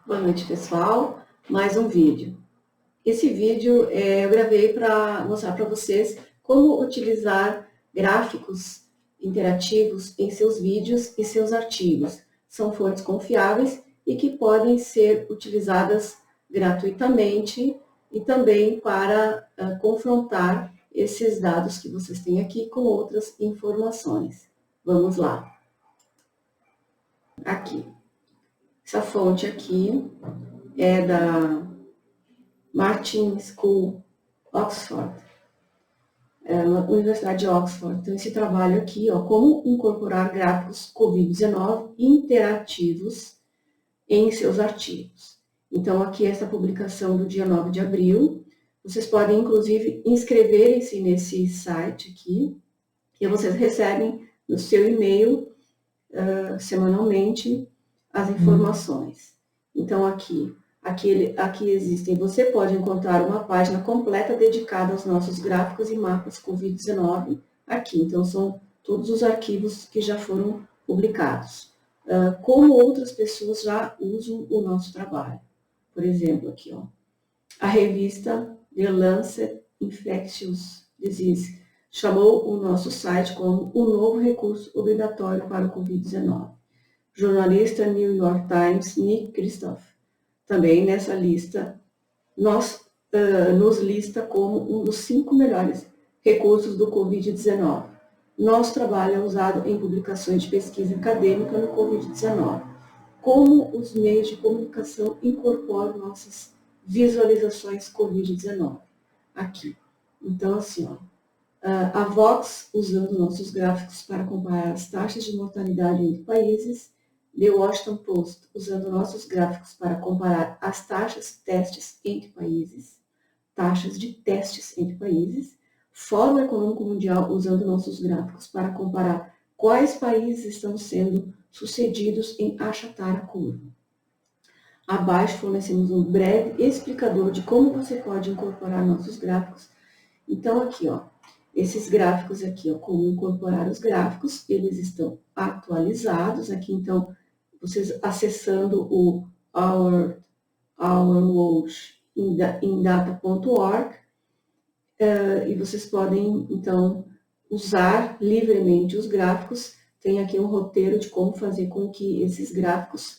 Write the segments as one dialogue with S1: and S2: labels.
S1: Boa noite, pessoal. Mais um vídeo. Esse vídeo eu gravei para mostrar para vocês como utilizar gráficos interativos em seus vídeos e seus artigos. São fontes confiáveis e que podem ser utilizadas gratuitamente e também para confrontar esses dados que vocês têm aqui com outras informações. Vamos lá. Aqui. Essa fonte aqui é da Martin School, Oxford, na Universidade de Oxford. Então, esse trabalho aqui, ó, como incorporar gráficos COVID-19 interativos em seus artigos. Então, aqui essa publicação do dia 9 de abril. Vocês podem, inclusive, inscreverem-se nesse site aqui, e vocês recebem no seu e-mail, semanalmente, as informações. Então, aqui existem, você pode encontrar uma página completa dedicada aos nossos gráficos e mapas COVID-19 aqui. Então, são todos os arquivos que já foram publicados. Como outras pessoas já usam o nosso trabalho. Por exemplo, aqui, ó, a revista The Lancet Infectious Disease chamou o nosso site como o novo recurso obrigatório para o COVID-19. Jornalista New York Times, Nick Kristof, também nessa lista, nos lista como um dos 5 melhores recursos do Covid-19. Nosso trabalho é usado em publicações de pesquisa acadêmica no Covid-19. Como os meios de comunicação incorporam nossas visualizações Covid-19. Aqui. Então, assim, ó, a Vox, usando nossos gráficos para comparar as taxas de mortalidade entre países. The Washington Post, usando nossos gráficos para comparar as taxas testes entre países, taxas de testes entre países. Fórum Econômico Mundial, usando nossos gráficos para comparar quais países estão sendo sucedidos em achatar a curva. Abaixo fornecemos um breve explicador de como você pode incorporar nossos gráficos. Então, aqui, ó, esses gráficos aqui, ó, como incorporar os gráficos, eles estão atualizados aqui, então, vocês acessando o Our World em data.org, e vocês podem, então, usar livremente os gráficos. Tem aqui um roteiro de como fazer com que esses gráficos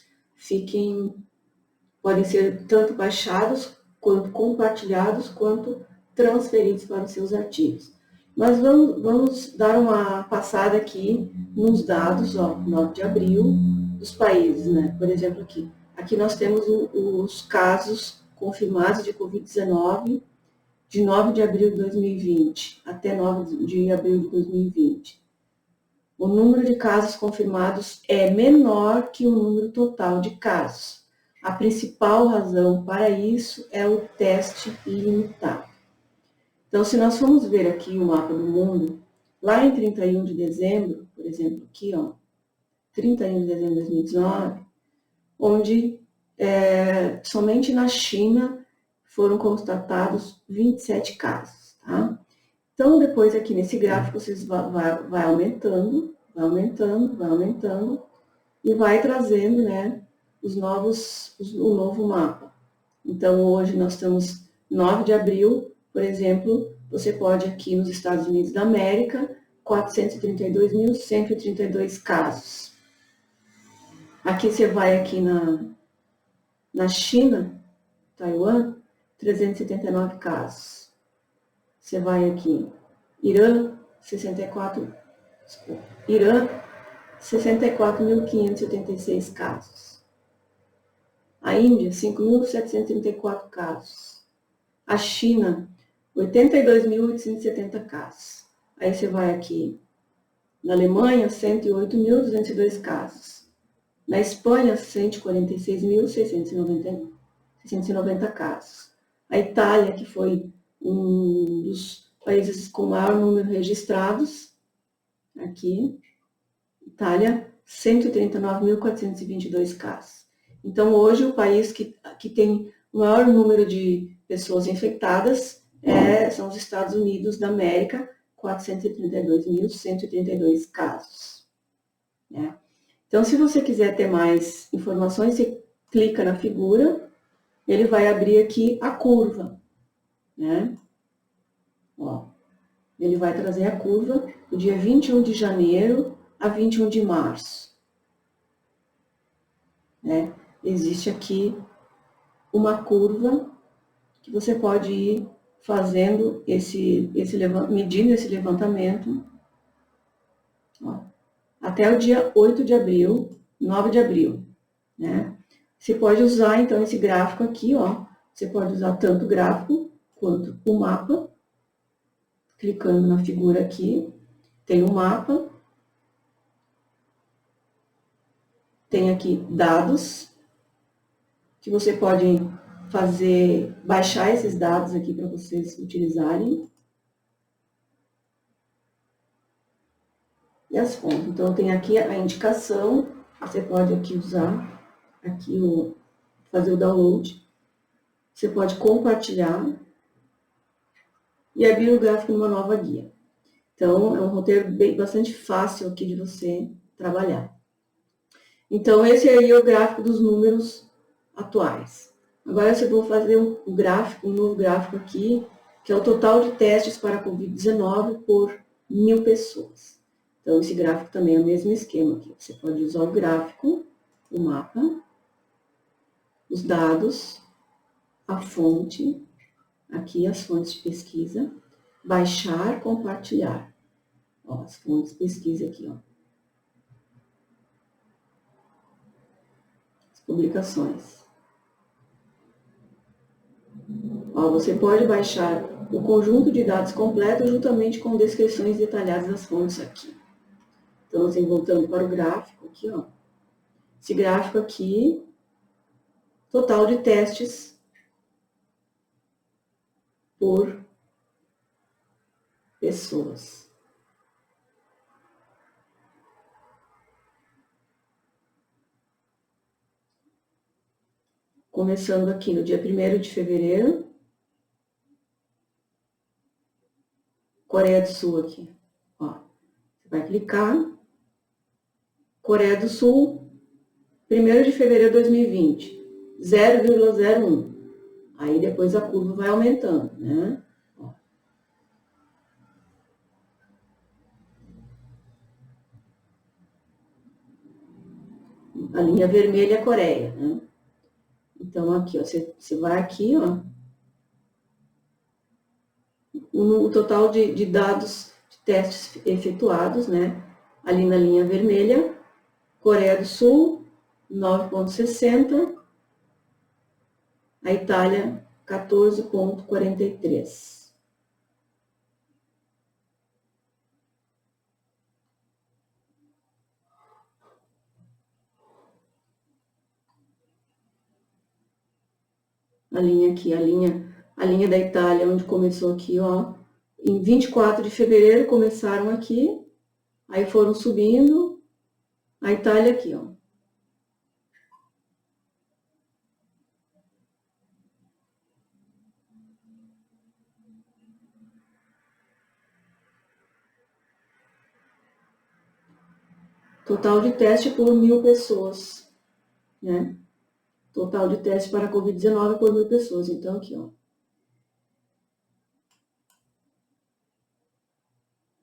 S1: podem ser tanto baixados, quanto compartilhados, quanto transferidos para os seus artigos. Mas vamos dar uma passada aqui nos dados, ó, 9 de abril, dos países, né? Por exemplo, aqui nós temos os casos confirmados de Covid-19 de 9 de abril de 2020 até 9 de abril de 2020. O número de casos confirmados é menor que o número total de casos. A principal razão para isso é o teste limitado. Então, se nós formos ver aqui o mapa do mundo, lá em 31 de dezembro, por exemplo, aqui, ó, 31 de dezembro de 2019, onde somente na China foram constatados 27 casos, tá? Então, depois aqui nesse gráfico, vocês vai aumentando, e vai trazendo, né, o novo mapa. Então, hoje nós estamos 9 de abril, por exemplo, você pode aqui nos Estados Unidos da América, 432.132 casos. Aqui você vai aqui na China, Taiwan, 379 casos. Você vai aqui, Irã, 64.586 casos. A Índia, 5.734 casos. A China, 82.870 casos. Aí você vai aqui, na Alemanha, 108.202 casos. Na Espanha, 146.690 casos. A Itália, que foi um dos países com maior número registrados, aqui, Itália, 139.422 casos. Então, hoje, o país que tem o maior número de pessoas infectadas são os Estados Unidos da América, 432.132 casos. Né? Então, se você quiser ter mais informações, você clica na figura, ele vai abrir aqui a curva, né? Ó, ele vai trazer a curva do dia 21 de janeiro a 21 de março. Né? Existe aqui uma curva que você pode ir fazendo medindo esse levantamento, ó, até o dia 8 de abril, 9 de abril, né? Você pode usar, então, esse gráfico aqui, ó, você pode usar tanto o gráfico quanto o mapa, clicando na figura aqui, tem o mapa, tem aqui dados, que você pode baixar esses dados aqui para vocês utilizarem. E as fontes. Então, tem aqui a indicação, você pode aqui usar, aqui fazer o download. Você pode compartilhar e abrir o gráfico numa nova guia. Então, é um roteiro bastante fácil aqui de você trabalhar. Então, esse aí é o gráfico dos números atuais. Agora, eu vou fazer um novo gráfico aqui, que é o total de testes para a Covid-19 por 1.000 pessoas. Então, esse gráfico também é o mesmo esquema aqui. Você pode usar o gráfico, o mapa, os dados, a fonte, aqui as fontes de pesquisa, baixar, compartilhar. Ó, as fontes de pesquisa aqui, ó. As publicações. Ó, você pode baixar o conjunto de dados completo juntamente com descrições detalhadas das fontes aqui. Então, assim, voltando para o gráfico aqui, ó. Esse gráfico aqui, total de testes por pessoas. Começando aqui no dia 1º de fevereiro, Coreia do Sul aqui, ó. Você vai clicar, Coreia do Sul, 1º de fevereiro de 2020, 0,01. Aí depois a curva vai aumentando, né? Ó. A linha vermelha é a Coreia, né? Então, aqui, ó, você vai aqui, ó, o total de dados de testes efetuados, né? Ali na linha vermelha, Coreia do Sul, 9,60, a Itália, 14,43. A linha aqui, a linha da Itália, onde começou aqui, ó, em 24 de fevereiro começaram aqui, aí foram subindo, a Itália aqui, ó. Total de teste por 1.000 pessoas, né? Total de teste para a Covid-19 por 1.000 pessoas. Então, aqui, ó.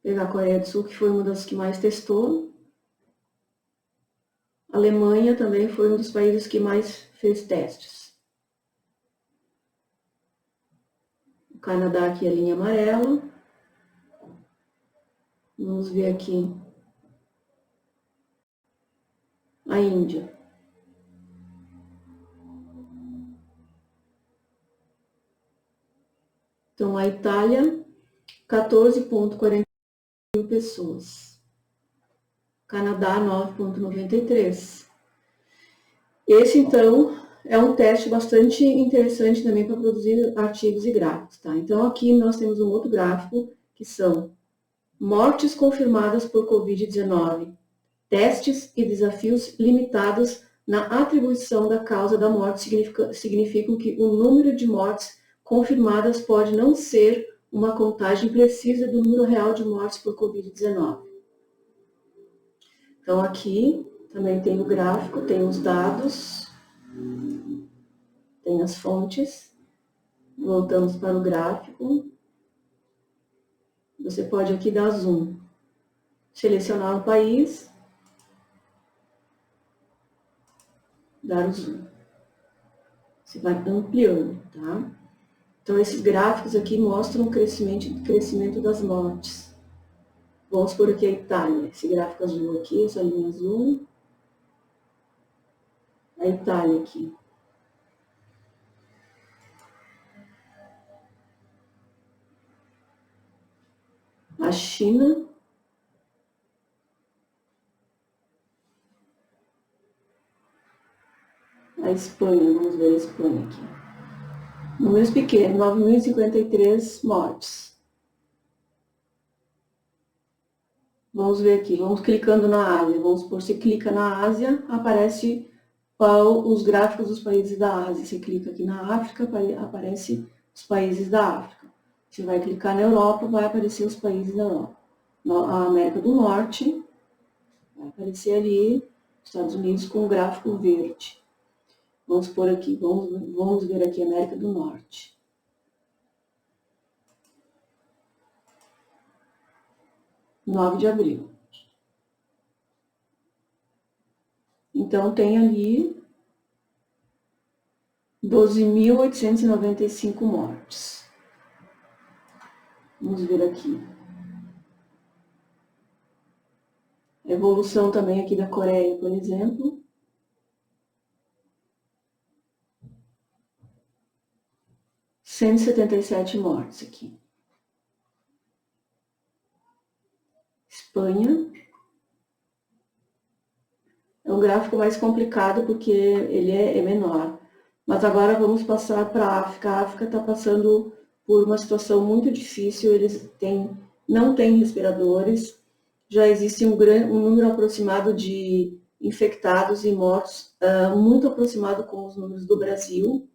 S1: Pegar a Coreia do Sul, que foi uma das que mais testou. A Alemanha também foi um dos países que mais fez testes. O Canadá aqui é a linha amarela. Vamos ver aqui. A Índia. Então, a Itália, 14,40 mil pessoas. Canadá, 9,93. Esse, então, é um teste bastante interessante também para produzir artigos e gráficos, tá? Então, aqui nós temos um outro gráfico, que são mortes confirmadas por Covid-19, testes e desafios limitados na atribuição da causa da morte significam que o número de mortes confirmadas pode não ser uma contagem precisa do número real de mortes por Covid-19. Então, aqui também tem o gráfico, tem os dados, tem as fontes. Voltamos para o gráfico. Você pode aqui dar zoom. Selecionar o país. Dar o zoom. Você vai ampliando, tá? Então, esses gráficos aqui mostram o crescimento das mortes. Vamos por aqui a Itália. Esse gráfico azul aqui, essa linha azul. A Itália aqui. A China. A Espanha, vamos ver a Espanha aqui. Números pequenos, 9.053 mortes. Vamos ver aqui, vamos clicando na Ásia. Vamos supor, você clica na Ásia, aparece os gráficos dos países da Ásia. Você clica aqui na África, aparece os países da África. Você vai clicar na Europa, vai aparecer os países da Europa. A América do Norte, vai aparecer ali, Estados Unidos com o gráfico verde. Vamos por aqui, vamos ver aqui a América do Norte. (9 de abril). Então, tem ali 12.895 mortes. Vamos ver aqui. A evolução também aqui da Coreia, por exemplo. (177 mortes aqui. Espanha. É um gráfico mais complicado porque ele é menor. Mas agora vamos passar para a África. A África está passando por uma situação muito difícil. Eles não têm respiradores. Já existe um número aproximado de infectados e mortos, muito aproximado com os números do Brasil.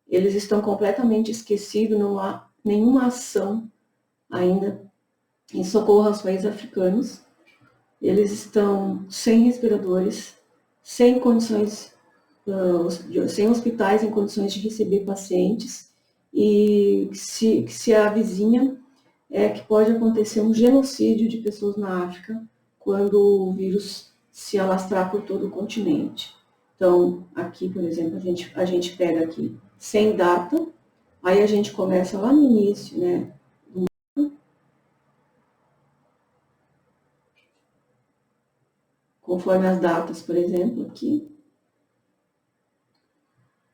S1: Eles estão completamente esquecidos, não há nenhuma ação ainda em socorro aos países africanos. Eles estão sem respiradores, sem condições, sem hospitais em condições de receber pacientes, e se avizinha que pode acontecer um genocídio de pessoas na África quando o vírus se alastrar por todo o continente. Então, aqui, por exemplo, a gente pega aqui sem data, aí a gente começa lá no início, né? Conforme as datas, por exemplo, aqui.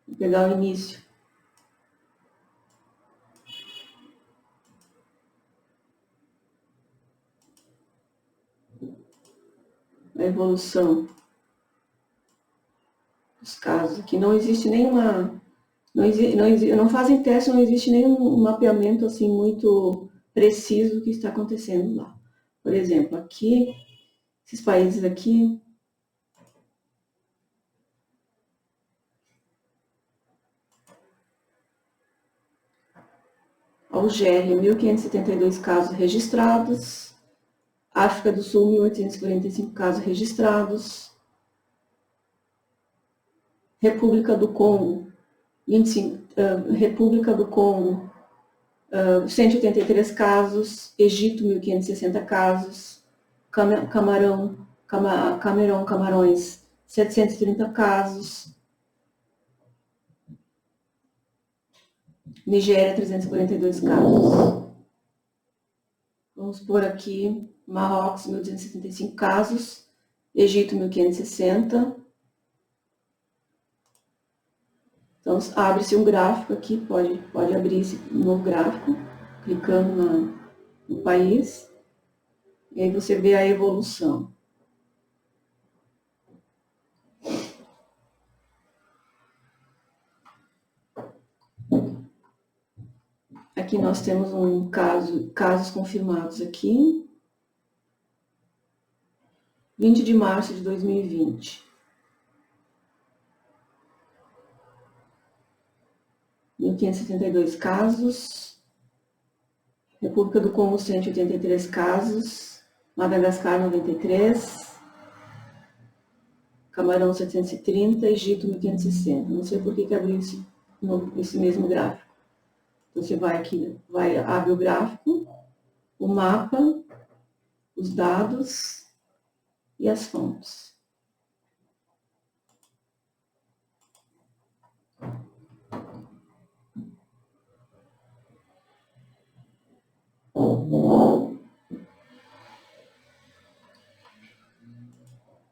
S1: Vou pegar o início. A evolução dos casos. Aqui não existe nenhuma... Não fazem teste, não existe nenhum mapeamento assim muito preciso do que está acontecendo lá. Por exemplo, aqui, esses países aqui, Algéria, 1.572 casos registrados, África do Sul, 1.845 casos registrados, República do Congo, 183 casos, Egito, 1.560 casos, Camarões, 730 casos, Nigéria, 342 casos. Vamos por aqui, Marrocos, 1.275 casos, Egito, 1.560. Então, abre-se um gráfico aqui, pode abrir esse novo gráfico, clicando no país, e aí você vê a evolução. Aqui nós temos casos confirmados aqui, 20 de março de 2020. 1.572 casos, República do Congo, 183 casos, Madagascar, 93, Camarão, 730, Egito, 1.560. Não sei por que abriu nesse mesmo gráfico. Então, você vai aqui, abre o gráfico, o mapa, os dados e as fontes.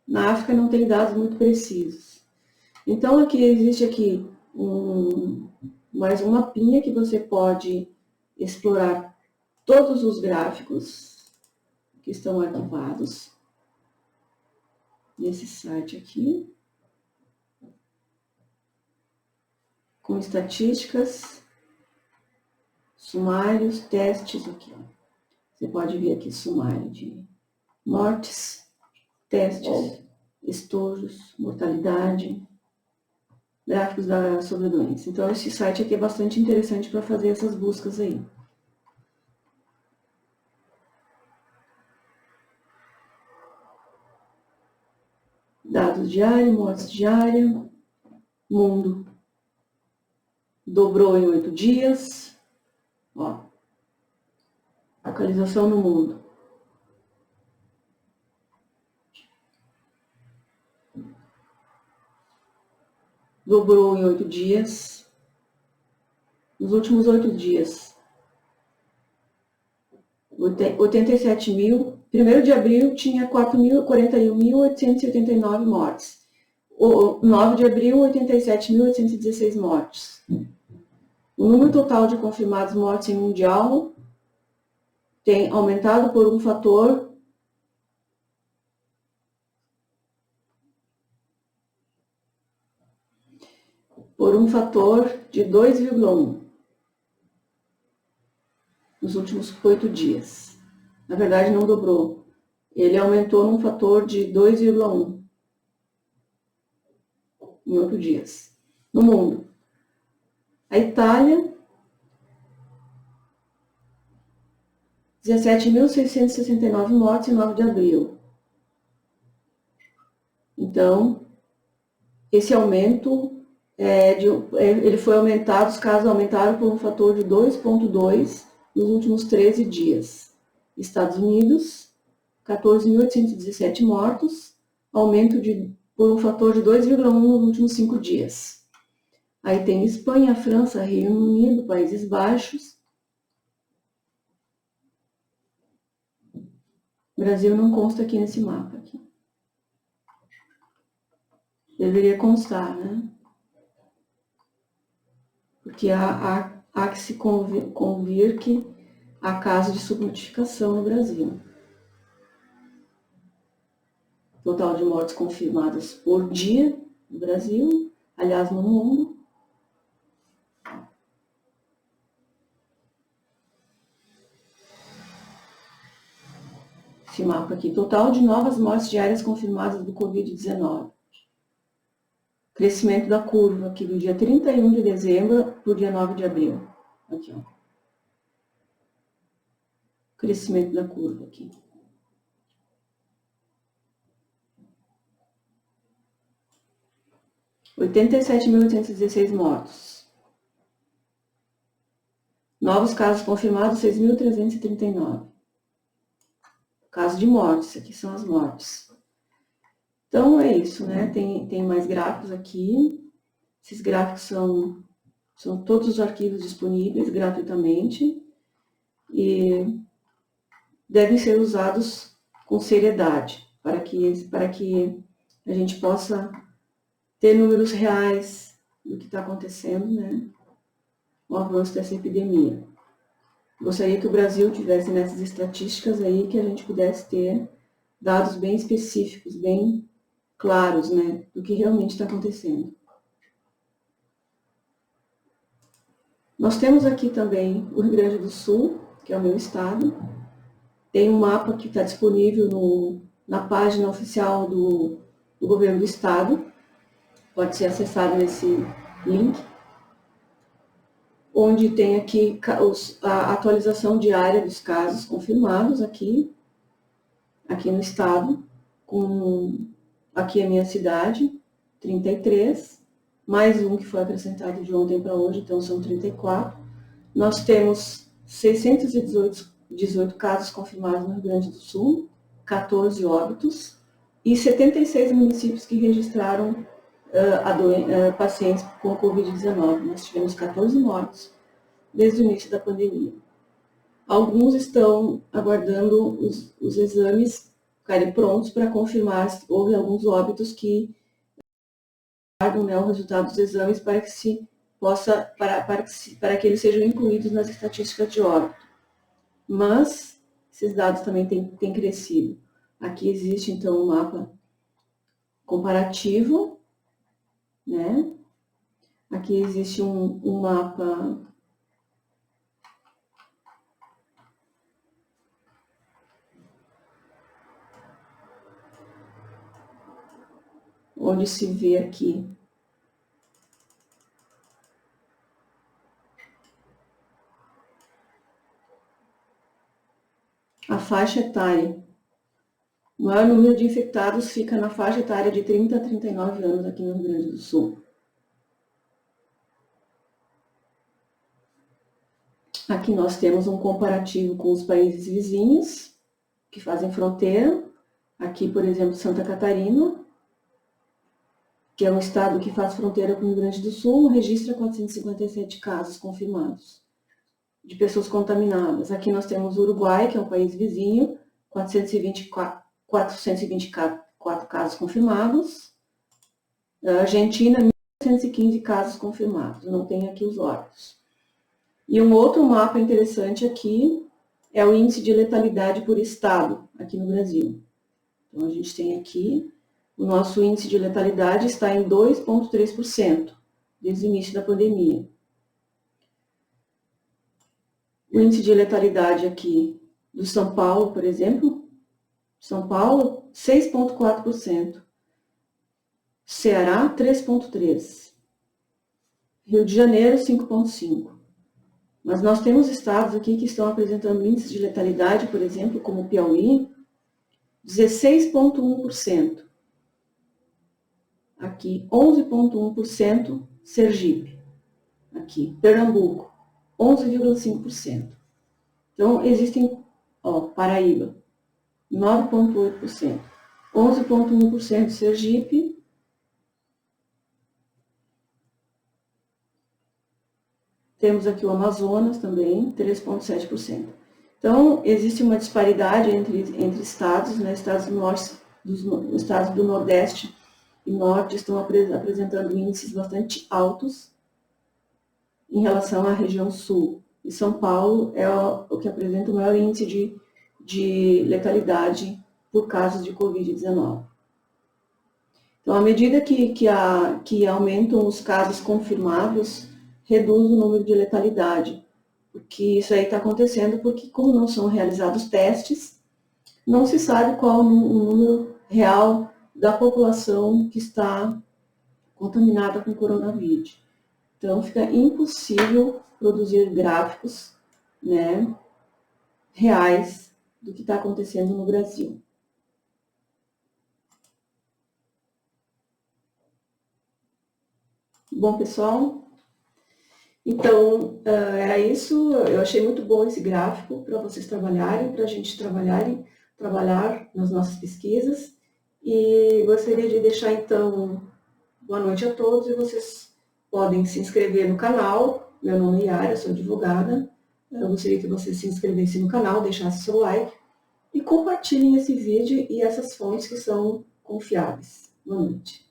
S1: Na África não tem dados muito precisos. Então, existe aqui mais um mapinha que você pode explorar todos os gráficos que estão arquivados nesse site aqui, com estatísticas, sumários, testes aqui. Ó. Você pode ver aqui sumário de mortes, testes, estojos, mortalidade, gráficos sobre a doença. Então, esse site aqui é bastante interessante para fazer essas buscas aí. Dados diários, mortes diárias, mundo. Dobrou em 8 dias. Ó. Localização no mundo. Dobrou em 8 dias. Nos últimos 8 dias. 87 mil. 1º de abril tinha 41.889 mortes. O 9 de abril, 87.816 mortes. O número total de confirmados mortes em mundial tem aumentado por um fator de 2,1 nos últimos 8 dias. Na verdade, não dobrou. Ele aumentou num fator de 2,1 em 8 dias. No mundo. A Itália, 17.669 mortes em 9 de abril. Então, esse aumento, ele foi aumentado, os casos aumentaram por um fator de 2,2 nos últimos 13 dias. Estados Unidos, 14.817 mortos, aumento por um fator de 2,1 nos últimos 5 dias. Aí tem Espanha, França, Reino Unido, Países Baixos. O Brasil não consta aqui nesse mapa. Aqui. Deveria constar, né? Porque há que se convir que há casos de subnotificação no Brasil. Total de mortes confirmadas por dia no Brasil, aliás, no mundo. Esse mapa aqui, total de novas mortes diárias confirmadas do Covid-19. Crescimento da curva aqui do dia 31 de dezembro para o dia 9 de abril. Aqui, ó. Crescimento da curva aqui. – 87.816 mortos. Novos casos confirmados, 6.339. Caso de mortes, aqui são as mortes. Então, é isso, né? Tem mais gráficos aqui. Esses gráficos são todos os arquivos disponíveis gratuitamente e devem ser usados com seriedade para que a gente possa ter números reais do que está acontecendo, né? O avanço dessa epidemia. Gostaria que o Brasil tivesse nessas estatísticas aí, que a gente pudesse ter dados bem específicos, bem claros, né, do que realmente está acontecendo. Nós temos aqui também o Rio Grande do Sul, que é o meu estado. Tem um mapa que está disponível na página oficial do governo do estado. Pode ser acessado nesse link. Onde tem aqui a atualização diária dos casos confirmados aqui no estado, aqui é a minha cidade, 33, mais um que foi acrescentado de ontem para hoje, então são 34. Nós temos 618 casos confirmados no Rio Grande do Sul, 14 óbitos, e 76 municípios que registraram pacientes com Covid-19. Nós tivemos 14 mortes desde o início da pandemia. Alguns estão aguardando os exames ficarem prontos para confirmar se houve alguns óbitos que aguardam, né, o resultado dos exames para que se possa, para que eles sejam incluídos nas estatísticas de óbito. Mas esses dados também têm crescido. Aqui existe, então, um mapa comparativo, né? Aqui existe um mapa onde se vê aqui a faixa etária. O maior número de infectados fica na faixa etária de 30 a 39 anos aqui no Rio Grande do Sul. Aqui nós temos um comparativo com os países vizinhos que fazem fronteira. Aqui, por exemplo, Santa Catarina, que é um estado que faz fronteira com o Rio Grande do Sul, registra 457 casos confirmados de pessoas contaminadas. Aqui nós temos o Uruguai, que é um país vizinho, 424 casos confirmados. A Argentina, 1.915 casos confirmados. Não tem aqui os óbitos. E um outro mapa interessante aqui é o índice de letalidade por estado, aqui no Brasil. Então, a gente tem aqui, o nosso índice de letalidade está em 2,3% desde o início da pandemia. O índice de letalidade aqui do São Paulo, por exemplo, São Paulo, 6,4%. Ceará, 3,3%. Rio de Janeiro, 5,5%. Mas nós temos estados aqui que estão apresentando índices de letalidade, por exemplo, como Piauí, 16,1%. Aqui, 11,1%, Sergipe. Aqui, Pernambuco, 11,5%. Então, existem, Paraíba, 9,8%. 11,1% Sergipe. Temos aqui o Amazonas também, 3,7%. Então, existe uma disparidade entre estados, né? Estados do Nordeste e Norte estão apresentando índices bastante altos em relação à região Sul. E São Paulo é o que apresenta o maior índice de letalidade por casos de Covid-19. Então, à medida que aumentam os casos confirmados, reduz o número de letalidade, porque isso aí está acontecendo porque, como não são realizados testes, não se sabe qual o número real da população que está contaminada com coronavírus. Então, fica impossível produzir gráficos, né, reais do que está acontecendo no Brasil. Bom, pessoal, então, era isso. Eu achei muito bom esse gráfico para vocês trabalharem, para a gente trabalhar nas nossas pesquisas. E gostaria de deixar, então, boa noite a todos e vocês podem se inscrever no canal. Meu nome é Yara, sou advogada. Eu gostaria que vocês se inscrevessem no canal, deixassem seu like e compartilhem esse vídeo e essas fontes que são confiáveis. Boa noite.